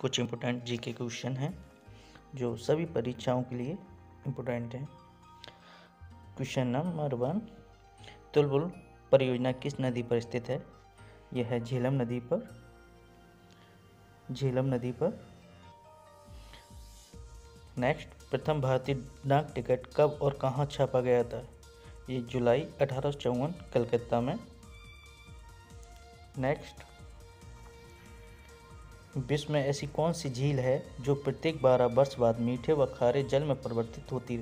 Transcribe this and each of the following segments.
कुछ important GK question हैं जो सभी परीक्षाओं के लिए इम्पोर्टेंट हैं। क्वेश्चन नंबर 1, तुलबुल परियोजना किस नदी पर स्थित है? यह है झेलम नदी पर। नेक्स्ट, प्रथम भारतीय डाक टिकट कब और कहाँ छापा गया था? ये जुलाई 1854 कलकत्ता में। नेक्स्ट, विश्व में ऐसी कौन सी झील है जो प्रत्येक 12 वर्ष बाद मीठे व खारे जल में परिवर्तित होती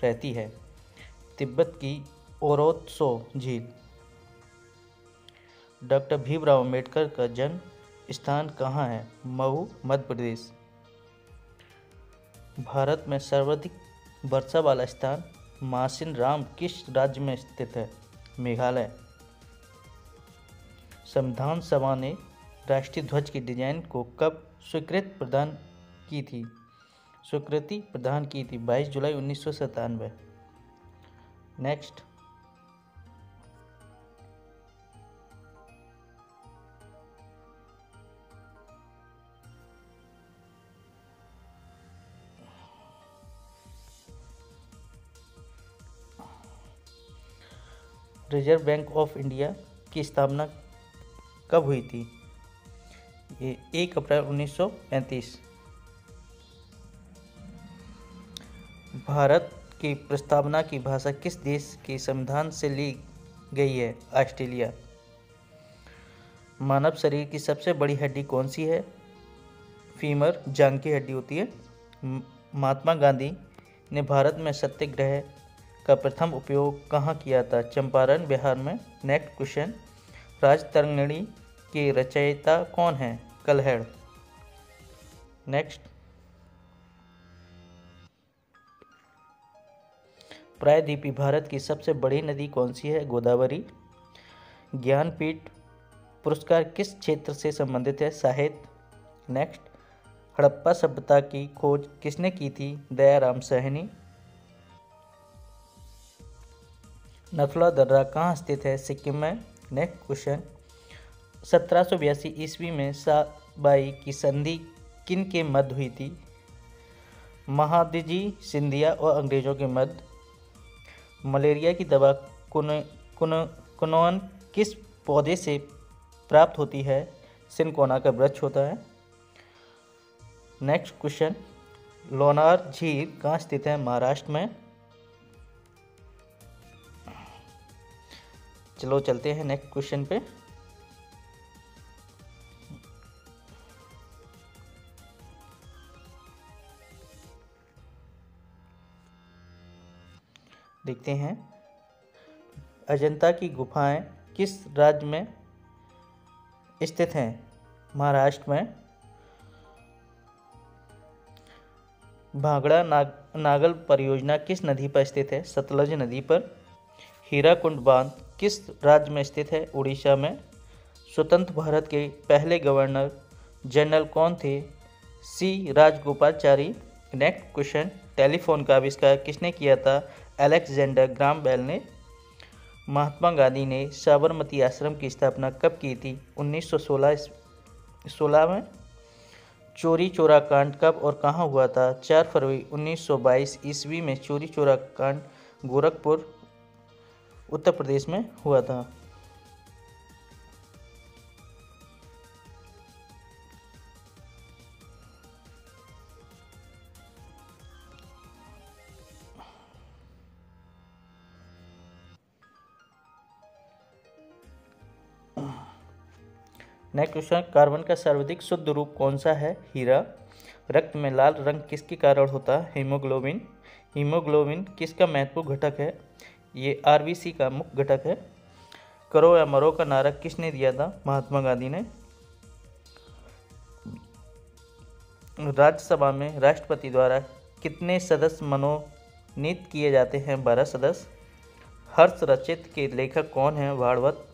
रहती है? तिब्बत की ओरोत्सो झील। डॉक्टर भीमराव अम्बेडकर का जन्म स्थान कहाँ है? मऊ, मध्य प्रदेश। भारत में सर्वाधिक वर्षा वाला स्थान मासिन राम किस राज्य में स्थित है? मेघालय। संविधान सभा ने राष्ट्रीय ध्वज की डिजाइन को कब स्वीकृति प्रदान की थी? 22 जुलाई 1997। Next, reserve bank of India की स्थापना कब हुई थी? ये 1 अप्रैल 1935। भारत की प्रस्तावना की भाषा किस देश के संविधान से ली गई है? ऑस्ट्रेलिया। मानव शरीर की सबसे बड़ी हड्डी कौन सी है? फीमर, जांघ की हड्डी होती है। महात्मा गांधी ने भारत में सत्याग्रह का प्रथम उपयोग कहाँ किया था? चंपारण, बिहार में। नेक्स्ट क्वेश्चन, राजतरंगिणी के रचयिता कौन है? कल्हड़। नेक्स्ट, प्रायद्वीपीय भारत की सबसे बड़ी नदी कौन सी है? गोदावरी। ज्ञानपीठ पुरस्कार किस क्षेत्र से संबंधित है? साहित्य। नेक्स्ट, हड़प्पा सभ्यता की खोज किसने की थी? दयाराम साहनी। नथुला दर्रा कहाँ स्थित है? सिक्किम में। नेक्स्ट क्वेश्चन, 1782 ईस्वी में साबाई की संधि किन के मध्य हुई थी? महादजी सिंधिया और अंग्रेजों के मध्य। मलेरिया की दवा कुनोन किस पौधे से प्राप्त होती है? सिनकोना का वृक्ष होता है। नेक्स्ट क्वेश्चन, लोनार झील कहाँ स्थित है? महाराष्ट्र में। चलो चलते हैं नेक्स्ट क्वेश्चन पे। देखते हैं, अजंता की गुफाएं किस राज्य में स्थित हैं? महाराष्ट्र में। भांगड़ा नागल परियोजना किस नदी पर स्थित है? सतलज नदी पर। हीराकुंड बांध किस राज्य में स्थित है? उड़ीसा में। स्वतंत्र भारत के पहले गवर्नर जनरल कौन थे? सी राजगोपालाचारी। नेक्स्ट क्वेश्चन, टेलीफोन का आविष्कार किसने किया था? अलेक्जेंडर ग्राहम बेल ने। महात्मा गांधी ने साबरमती आश्रम की स्थापना कब की थी? 1916 में। चोरी चोरा कांड कब और कहाँ हुआ था? 4 फरवरी 1922 ईस्वी में चोरी चोरा कांड गोरखपुर, उत्तर प्रदेश में हुआ था। नेक्स्ट क्वेश्चन, कार्बन का सर्वाधिक शुद्ध रूप कौन सा है? हीरा। रक्त में लाल रंग किसके कारण होता है? हीमोग्लोबिन। हीमोग्लोबिन किसका महत्वपूर्ण घटक है? ये आरबीसी का मुख्य घटक है। करो या मरो का नारा किसने दिया था? महात्मा गांधी ने। राज्यसभा में राष्ट्रपति द्वारा कितने सदस्य मनोनीत किए जाते हैं? 12 सदस्य। हर्ष रचित के लेखक कौन है? भागवत।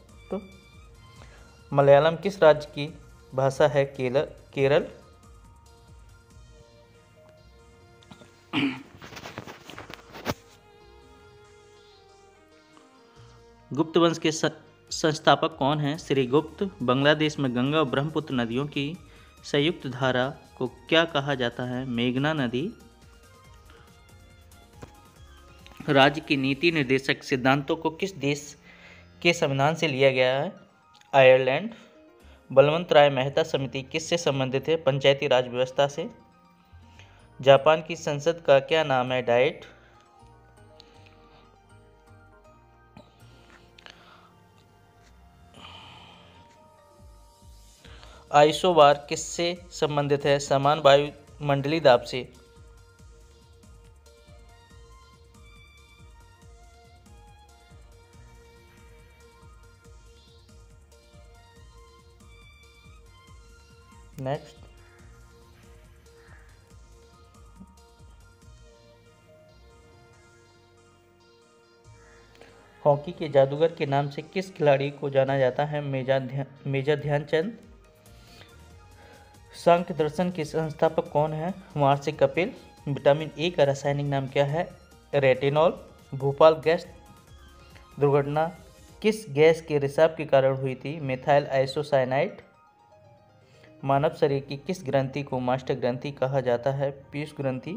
मलयालम किस राज्य की भाषा है? केरल। गुप्त वंश के संस्थापक कौन हैं? श्रीगुप्त। बांग्लादेश में गंगा और ब्रह्मपुत्र नदियों की संयुक्त धारा को क्या कहा जाता है? मेघना नदी। राज्य की नीति निर्देशक सिद्धांतों को किस देश के संविधान से लिया गया है? आयरलैंड। बलवंत राय मेहता समिति किससे संबंधित है? पंचायती राज व्यवस्था से। जापान की संसद का क्या नाम है? डाइट। आइसोबार किससे संबंधित है? समान वायुमंडलीय दाब से। नेक्स्ट, हॉकी के जादूगर के नाम से किस खिलाड़ी को जाना जाता है? मेजर ध्यानचंद। सांख्य दर्शन के संस्थापक कौन है? महर्षि कपिल। विटामिन ए का रासायनिक नाम क्या है? रेटिनॉल। भोपाल गैस दुर्घटना किस गैस के रिसाव के कारण हुई थी? Methyl isocyanide. मानव शरीर की किस ग्रंथि को मास्टर ग्रंथि कहा जाता है? पीयूष ग्रंथि।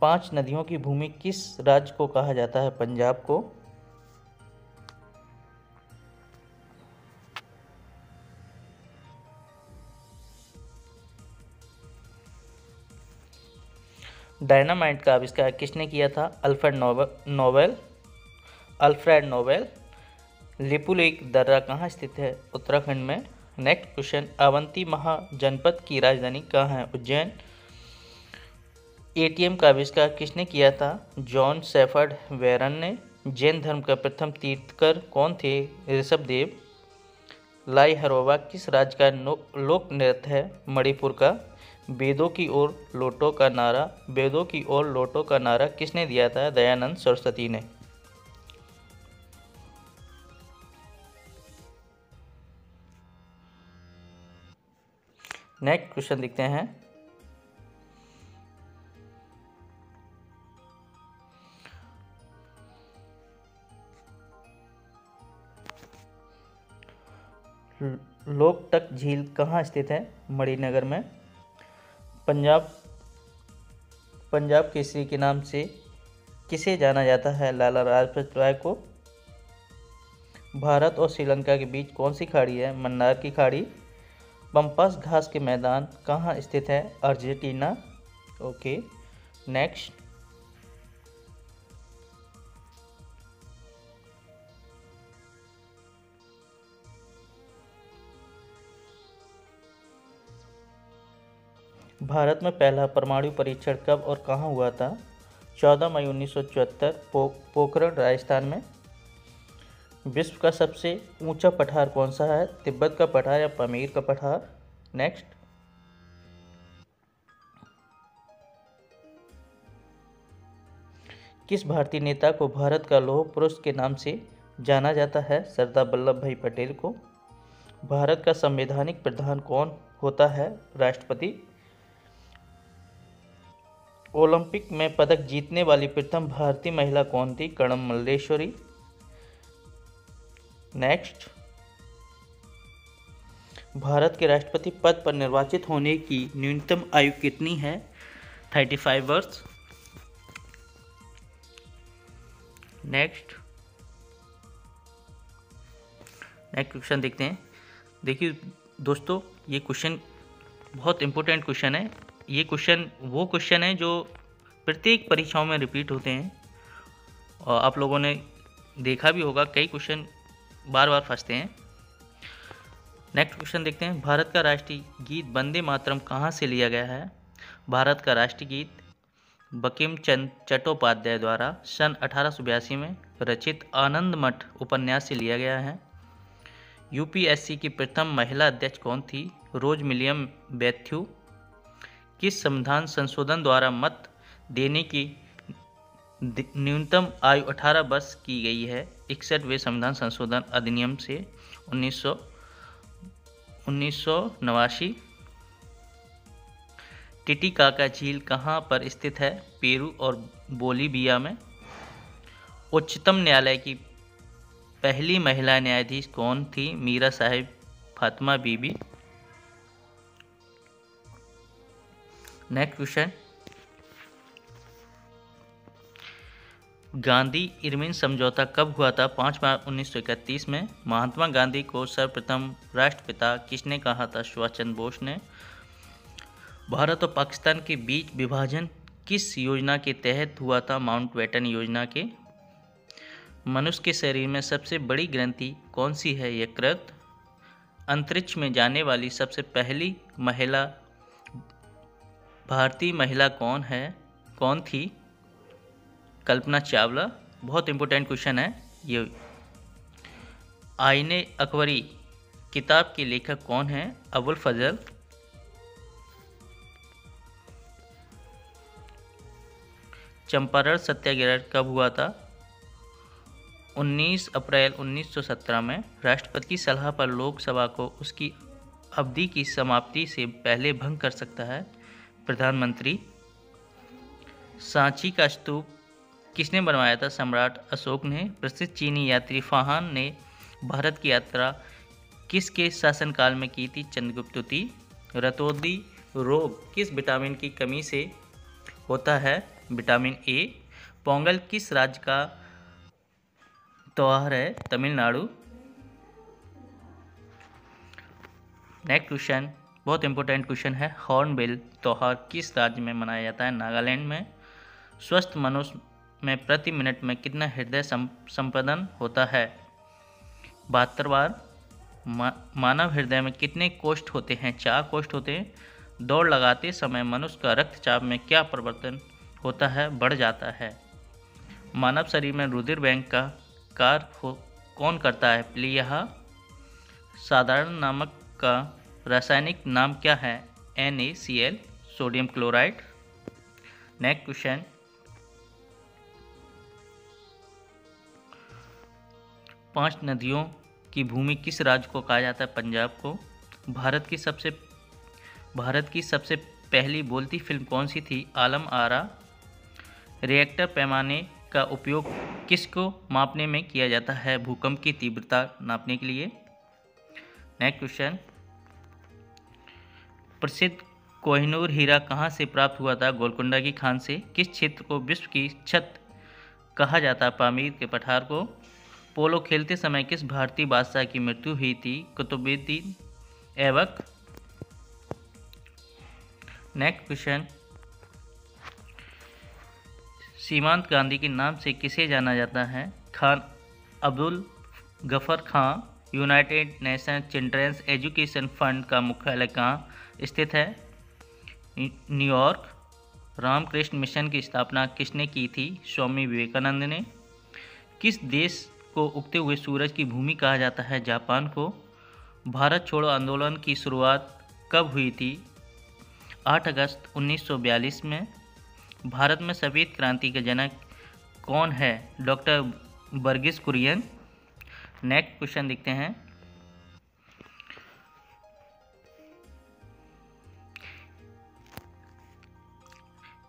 5 नदियों की भूमि किस राज्य को कहा जाता है? पंजाब को। डायनामाइट का आविष्कार किसने किया था? Alfred Nobel. लिपुलेख दर्रा कहाँ स्थित है? उत्तराखंड में। नेक्स्ट क्वेश्चन, अवंती महाजनपद की राजधानी कहाँ है? उज्जैन। एटीएम का आविष्कार किसने किया था? जॉन शेफर्ड वेरन ने। जैन धर्म का प्रथम तीर्थकर कौन थे? ऋषभदेव। लाई हरोवा किस राज्य का लोक नृत्य है? मणिपुर का। वेदों की ओर लौटो का नारा किसने दिया था? दयानंद सरस्वती ने। नेक्स्ट क्वेश्चन देखते हैं, लोकटक झील कहाँ स्थित है? मणिनगर में। पंजाब केसरी के नाम से किसे जाना जाता है? लाला लाजपत राय को। भारत और श्रीलंका के बीच कौन सी खाड़ी है? मन्नार की खाड़ी। पंपास घास के मैदान कहाँ स्थित है? अर्जेंटीना। ओके, नेक्स्ट, भारत में पहला परमाणु परीक्षण कब और कहाँ हुआ था? 14 मई 1974 पोखरण राजस्थान में। विश्व का सबसे ऊंचा पठार कौन सा है? तिब्बत का पठार या पामीर का पठार। नेक्स्ट, किस भारतीय नेता को भारत का लौह पुरुष के नाम से जाना जाता है? सरदार वल्लभ भाई पटेल को। भारत का संवैधानिक प्रधान कौन होता है? राष्ट्रपति। ओलंपिक में पदक जीतने वाली प्रथम भारतीय महिला कौन थी? कर्णम मल्लेश्वरी। नेक्स्ट, भारत के राष्ट्रपति पद पर निर्वाचित होने की न्यूनतम आयु कितनी है? 35 वर्ष। नेक्स्ट क्वेश्चन देखते हैं। देखिए दोस्तों, ये क्वेश्चन बहुत इंपॉर्टेंट क्वेश्चन है। ये क्वेश्चन वो क्वेश्चन है जो प्रत्येक परीक्षाओं में रिपीट होते हैं और आप लोगों ने देखा भी होगा, कई क्वेश्चन बार बार फंसते हैं। नेक्स्ट क्वेश्चन देखते हैं, भारत का राष्ट्रीय गीत वंदे मातरम कहाँ से लिया गया है? भारत का राष्ट्रीय गीत बंकिम चंद्र चट्टोपाध्याय द्वारा सन 1882 में रचित आनंद मठ उपन्यास से लिया गया है। यूपीएससी की प्रथम महिला अध्यक्ष कौन थी? रोज मिलियम बैथ्यू। किस संविधान संशोधन द्वारा मत देने की न्यूनतम आयु 18 वर्ष की गई है? 61वें संविधान संशोधन अधिनियम से 1989। टिटिकाका झील कहाँ पर स्थित है? पेरू और बोलीविया में। उच्चतम न्यायालय की पहली महिला न्यायाधीश कौन थी? मीरा साहिब फातिमा बीबी। नेक्स्ट क्वेश्चन, गांधी इरविन समझौता कब हुआ था? 5 मार्च 1931 में। महात्मा गांधी को सर्वप्रथम राष्ट्रपिता किसने कहा था? सुभाष चंद्र बोस ने। भारत और पाकिस्तान के बीच विभाजन किस योजना के तहत हुआ था? माउंटबेटन योजना के। मनुष्य के शरीर में सबसे बड़ी ग्रंथि कौन सी है? यकृत। अंतरिक्ष में जाने वाली सबसे पहली महिला भारतीय महिला कौन थी? कल्पना चावला। बहुत इंपॉर्टेंट क्वेश्चन है ये। आईने अकबरी किताब के लेखक कौन है? अबुल फजल। चंपारण सत्याग्रह कब हुआ था? 19 अप्रैल 1917 में। राष्ट्रपति की सलाह पर लोकसभा को उसकी अवधि की समाप्ति से पहले भंग कर सकता है प्रधानमंत्री। सांची का स्तूप किसने बनवाया था? सम्राट अशोक ने। प्रसिद्ध चीनी यात्री फाहान ने भारत की यात्रा किसके शासनकाल में की थी? चंद्रगुप्त द्वितीय। रतौंधी रोग किस विटामिन की कमी से होता है? Vitamin A. पोंगल किस राज्य का त्योहार है? तमिलनाडु। नेक्स्ट क्वेश्चन बहुत इंपॉर्टेंट क्वेश्चन है। हॉर्नबिल त्योहार किस राज्य में मनाया जाता है? नागालैंड में। स्वस्थ मनुष्य में प्रति मिनट में कितना हृदय संपदन होता है? 72 बार। मानव हृदय में कितने कोष्ठ होते हैं? 4 कोष्ठ होते हैं। दौड़ लगाते समय मनुष्य का रक्तचाप में क्या परिवर्तन होता है? बढ़ जाता है। मानव शरीर में रुधिर बैंक का कार्य कौन करता है? प्लीहा। साधारण नमक का रासायनिक नाम क्या है? NaCl, sodium chloride. Next question, पांच नदियों की भूमि किस राज्य को कहा जाता है? पंजाब को। भारत की सबसे पहली बोलती फिल्म कौन सी थी? आलम आरा। रिएक्टर पैमाने का उपयोग किसको मापने में किया जाता है? भूकंप की तीव्रता नापने के लिए। नेक्स्ट क्वेश्चन, प्रसिद्ध कोहिनूर हीरा कहाँ से प्राप्त हुआ था? गोलकुंडा की खान से। किस क्षेत्र को विश्व की छत कहा जाता है? पामीर के पठार को। पोलो खेलते समय किस भारतीय बादशाह की मृत्यु हुई थी? कुतुबुद्दीन ऐबक। नेक्स्ट क्वेश्चन, सीमांत गांधी के नाम से किसे जाना जाता है? Khan Abdul Ghaffar Khan. United Nation children's education fund का मुख्यालय कहाँ स्थित है? न्यूयॉर्क। रामकृष्ण मिशन की स्थापना किसने की थी? स्वामी विवेकानंद ने। किस देश को उगते हुए सूरज की भूमि कहा जाता है? जापान को। भारत छोड़ो आंदोलन की शुरुआत कब हुई थी? 8 अगस्त 1942 में। भारत में सफेद क्रांति के जनक कौन है? Doctor Varghese Kurien. Next question देखते हैं,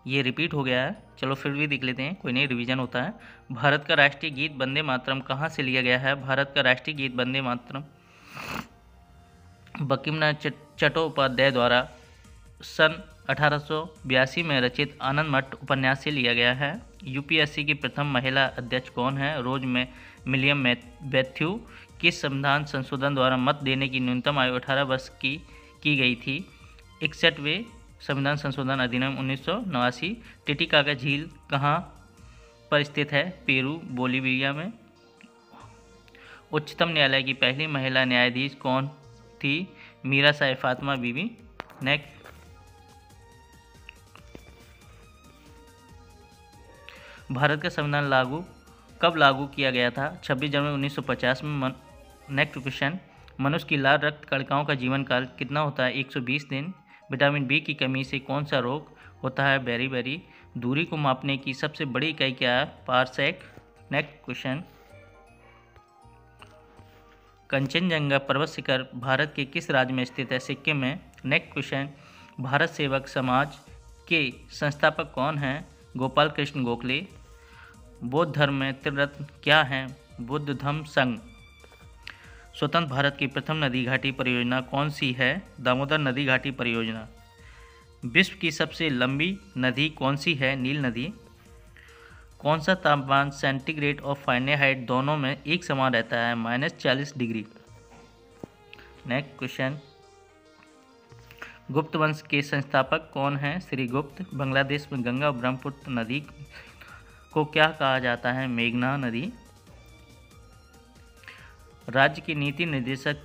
ये रिपीट हो गया है, चलो फिर भी देख लेते हैं, कोई नहीं, रिवीजन होता है। भारत का राष्ट्रीय गीत वंदे मातरम कहाँ से लिया गया है? भारत का राष्ट्रीय गीत वंदे मातरम बंकिमचंद्र चट्टोपाध्याय द्वारा सन 1882 में रचित आनंद मठ उपन्यास से लिया गया है। यूपीएससी की प्रथम महिला अध्यक्ष कौन है? रोज में मिलियम मैथ्यू। किस संविधान संशोधन द्वारा मत देने की न्यूनतम आयु 18 वर्ष की गई थी? 61वें संविधान संशोधन अधिनियम 1989। टिटिकाका झील कहाँ पर स्थित है? पेरू, बोलिविया में। उच्चतम न्यायालय की पहली महिला न्यायाधीश कौन थी? मीरा साहिब फातिमा बीबी। नेक्स्ट, भारत का संविधान कब लागू किया गया था? 26 जनवरी 1950 में। नेक्स्ट क्वेश्चन, मनुष्य की लाल रक्त कणिकाओं का जीवन काल कितना होता है? 120 दिन। विटामिन बी की कमी से कौन सा रोग होता है? बेरी। दूरी को मापने की सबसे बड़ी इकाई क्या है? पारसेक। नेक्स्ट क्वेश्चन, कंचनजंगा पर्वत शिखर भारत के किस राज्य में स्थित है? सिक्किम में। नेक्स्ट क्वेश्चन, भारत सेवक समाज के संस्थापक कौन हैं? गोपाल कृष्ण गोखले। बौद्ध धर्म में त्रिरत्न क्या हैं? बुद्ध धम्म संघ। स्वतंत्र भारत की प्रथम नदी घाटी परियोजना कौन सी है? दामोदर नदी घाटी परियोजना। विश्व की सबसे लंबी नदी कौन सी है? नील नदी। कौन सा तापमान सेंटीग्रेड और फ़ारेनहाइट दोनों में एक समान रहता है? -40 डिग्री। नेक्स्ट क्वेश्चन, गुप्त वंश के संस्थापक कौन हैं? श्री गुप्त। बांग्लादेश में गंगा और ब्रह्मपुत्र नदी को क्या कहा जाता है? मेघना नदी। राज्य के नीति निर्देशक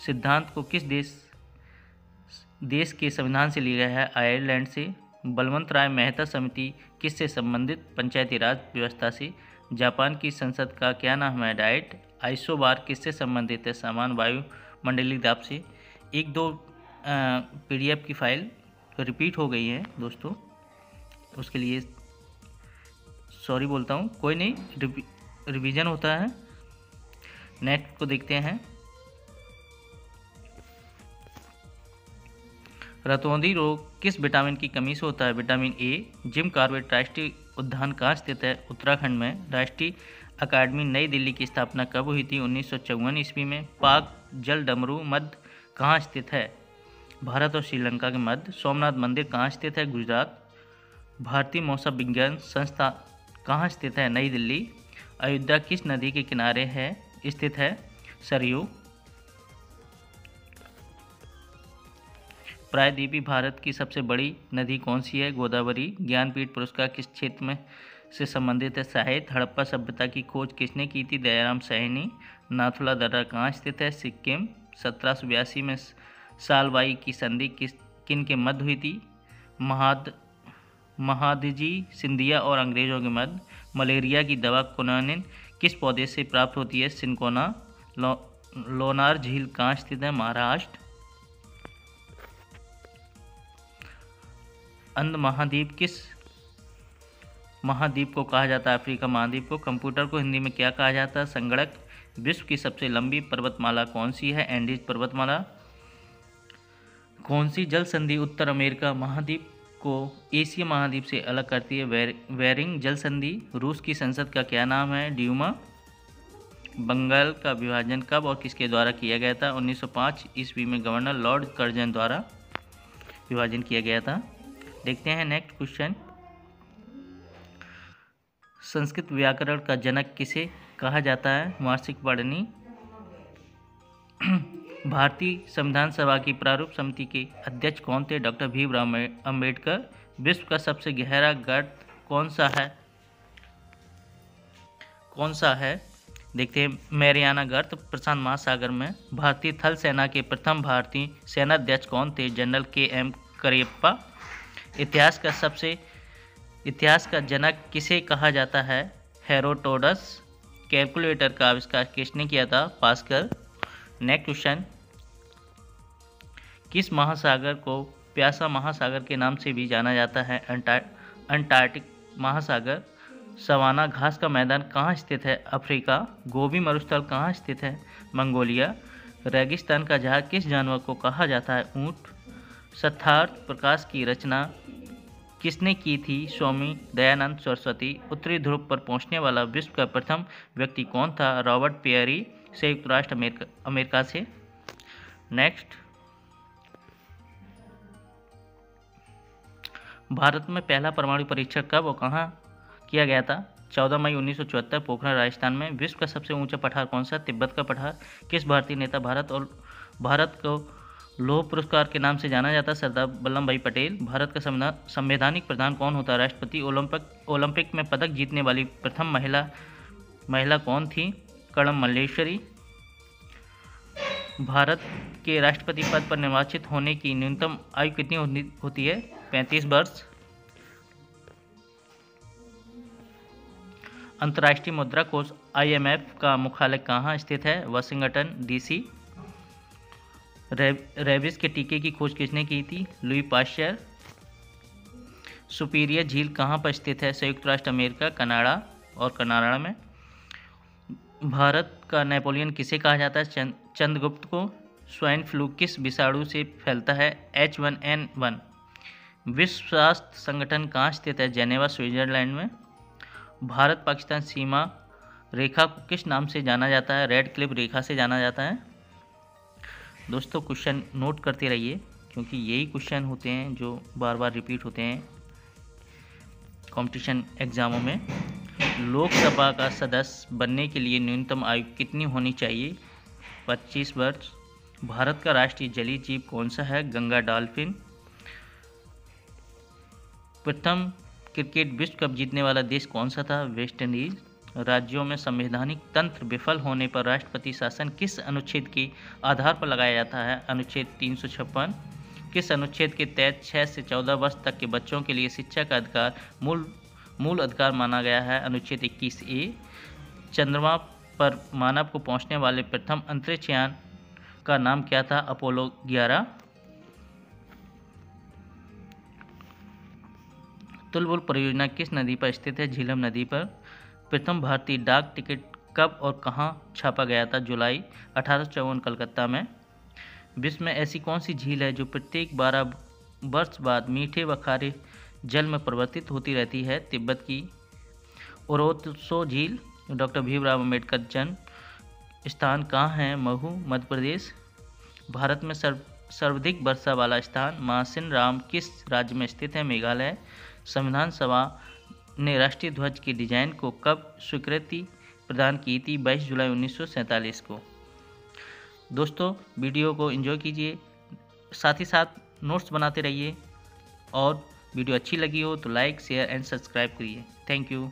सिद्धांत को किस देश के संविधान से लिया गया है? आयरलैंड से। बलवंत राय मेहता समिति किससे संबंधित? पंचायती राज व्यवस्था से। जापान की संसद का क्या नाम है? डाइट। आइसोबार किससे संबंधित है? समान वायुमंडलीय दाब से। एक दो PDF की फाइल रिपीट हो गई है दोस्तों, उसके लिए सॉरी बोलता हूँ, कोई नहीं, रिवीजन होता है। नेक्स्ट को देखते हैं, रतौंधी रोग किस विटामिन की कमी से होता है? Vitamin A. जिम कॉर्बेट राष्ट्रीय उद्यान कहाँ स्थित है? उत्तराखंड में। राष्ट्रीय अकादमी नई दिल्ली की स्थापना कब हुई थी? 1954 ईस्वी में। पाक जल डमरू मध्य कहाँ स्थित है? भारत और श्रीलंका के मध्य। सोमनाथ मंदिर कहाँ स्थित है? गुजरात। भारतीय मौसम विज्ञान संस्था कहाँ स्थित है? नई दिल्ली। अयोध्या किस नदी के किनारे है स्थित है? सरयू। प्रायद्वीपीय भारत की सबसे बड़ी नदी कौन सी है? गोदावरी। ज्ञानपीठ पुरस्कार किस क्षेत्र में से संबंधित है? साहित्य। हड़प्पा सभ्यता की खोज किसने की थी? दयाराम साहनी। नाथुला दर्रा कहाँ स्थित है? सिक्किम। 1782 में सालबाई की संधि किन के मध्य हुई थी? महादजी सिंधिया और अंग्रेजों के मध्य। मलेरिया की दवा क्विनोनिन किस पौधे से प्राप्त होती है? सिनकोना। लोनार झील कहाँ स्थित है? महाराष्ट्र। अंध महाद्वीप किस महाद्वीप को कहा जाता है? अफ्रीका महाद्वीप को। कंप्यूटर को हिंदी में क्या कहा जाता है? संगणक। विश्व की सबसे लंबी पर्वतमाला कौन सी है? एंडीज पर्वतमाला। कौन सी जल संधि उत्तर अमेरिका महाद्वीप को एशिया महाद्वीप से अलग करती है? बेरिंग जल संधि। रूस की संसद का क्या नाम है? ड्यूमा। बंगाल का विभाजन कब और किसके द्वारा किया गया था? 1905 ईस्वी में गवर्नर लॉर्ड कर्जन द्वारा विभाजन किया गया था। देखते हैं नेक्स्ट क्वेश्चन, संस्कृत व्याकरण का जनक किसे कहा जाता है? महर्षि पाणिनि। भारतीय संविधान सभा की प्रारूप समिति के अध्यक्ष कौन थे? डॉक्टर भीमराव अंबेडकर। विश्व का सबसे गहरा गर्त कौन सा है? देखते हैं, मैरियाना गर्त प्रशांत महासागर में। भारतीय थल सेना के प्रथम भारतीय सेनाध्यक्ष कौन थे? General KM Cariappa. इतिहास का जनक किसे कहा जाता है? हेरोडोटस। कैलकुलेटर का आविष्कार किसने किया था? पास्कल। नेक्स्ट क्वेश्चन, किस महासागर को प्यासा महासागर के नाम से भी जाना जाता है? अंटार्कटिक महासागर। सवाना घास का मैदान कहाँ स्थित है? अफ्रीका। गोबी मरुस्थल कहाँ स्थित है? मंगोलिया। रेगिस्तान का जहाज किस जानवर को कहा जाता है? ऊंट। सत्यार्थ प्रकाश की रचना किसने की थी? स्वामी दयानंद सरस्वती। उत्तरी ध्रुव पर पहुंचने वाला विश्व का प्रथम व्यक्ति कौन था? रॉबर्ट पेयरी, संयुक्त राष्ट्र अमेरिका से। नेक्स्ट, भारत में पहला परमाणु परीक्षण कब और कहाँ किया गया था? 14 मई 1974 पोखरण राजस्थान में। विश्व का सबसे ऊंचा पठार कौन सा? तिब्बत का पठार। किस भारतीय नेता भारत को लौह पुरस्कार के नाम से जाना जाता है? सरदार वल्लभ भाई पटेल। भारत का संवैधानिक प्रधान कौन होता है? राष्ट्रपति। ओलंपिक में पदक जीतने वाली प्रथम महिला कौन थी? कर्णम मल्लेश्वरी। भारत के राष्ट्रपति पद पर निर्वाचित होने की न्यूनतम आयु कितनी होती है? 35 वर्ष। अंतर्राष्ट्रीय मुद्रा कोष IMF का मुख्यालय कहाँ स्थित है? Washington DC। रेबिस के टीके की खोज किसने की थी? Louis Pasteur. सुपीरियर झील कहाँ पर स्थित है? संयुक्त राष्ट्र अमेरिका, कनाडा और कनाडा में। भारत का नेपोलियन किसे कहा जाता है? चंद्रगुप्त को। स्वाइन फ्लू किस विषाणु से फैलता है? H1N1। विश्व स्वास्थ्य संगठन कहाँ स्थित है? जेनेवा, स्विट्जरलैंड में। भारत पाकिस्तान सीमा रेखा को किस नाम से जाना जाता है? रेड क्लिफ रेखा से जाना जाता है। दोस्तों क्वेश्चन नोट करते रहिए। क्योंकि यही क्वेश्चन होते हैं जो बार बार रिपीट होते हैं कंपटीशन एग्जामों में। लोकसभा का सदस्य बनने के लिए न्यूनतम आयु कितनी होनी चाहिए? 25 वर्ष। भारत का राष्ट्रीय जलीय जीव कौन सा है? गंगा डॉल्फिन। प्रथम क्रिकेट विश्व कप जीतने वाला देश कौन सा था? West Indies. राज्यों में संवैधानिक तंत्र विफल होने पर राष्ट्रपति शासन किस अनुच्छेद के आधार पर लगाया जाता है? अनुच्छेद 356। किस अनुच्छेद के तहत 6 से 14 वर्ष तक के बच्चों के लिए शिक्षा का अधिकार मूल अधिकार माना गया है? अनुच्छेद 21A। चंद्रमा पर मानव को पहुंचने वाले प्रथम अंतरिक्ष यान का नाम क्या था? अपोलो 11। तुलबुल परियोजना किस नदी पर स्थित है? झीलम नदी पर। प्रथम भारतीय डाक टिकट कब और कहां छापा गया था? जुलाई 1854 कलकत्ता में। विश्व में ऐसी कौन सी झील है जो प्रत्येक 12 वर्ष बाद मीठे व खारे जल में परिवर्तित होती रहती है? तिब्बत की ओरोत्सो झील। डॉक्टर भीमराव अम्बेडकर जन्म स्थान कहाँ है? महू, मध्य प्रदेश। भारत में सर्वाधिक वर्षा वाला स्थान मासिन राम किस राज्य में स्थित है? मेघालय। संविधान सभा ने राष्ट्रीय ध्वज के डिजाइन को कब स्वीकृति प्रदान की थी? 22 जुलाई 1947 को। दोस्तों, वीडियो को एंजॉय कीजिए, साथ ही साथ नोट्स बनाते रहिए, और वीडियो अच्छी लगी हो तो लाइक, शेयर एंड सब्सक्राइब करिए। Thank you.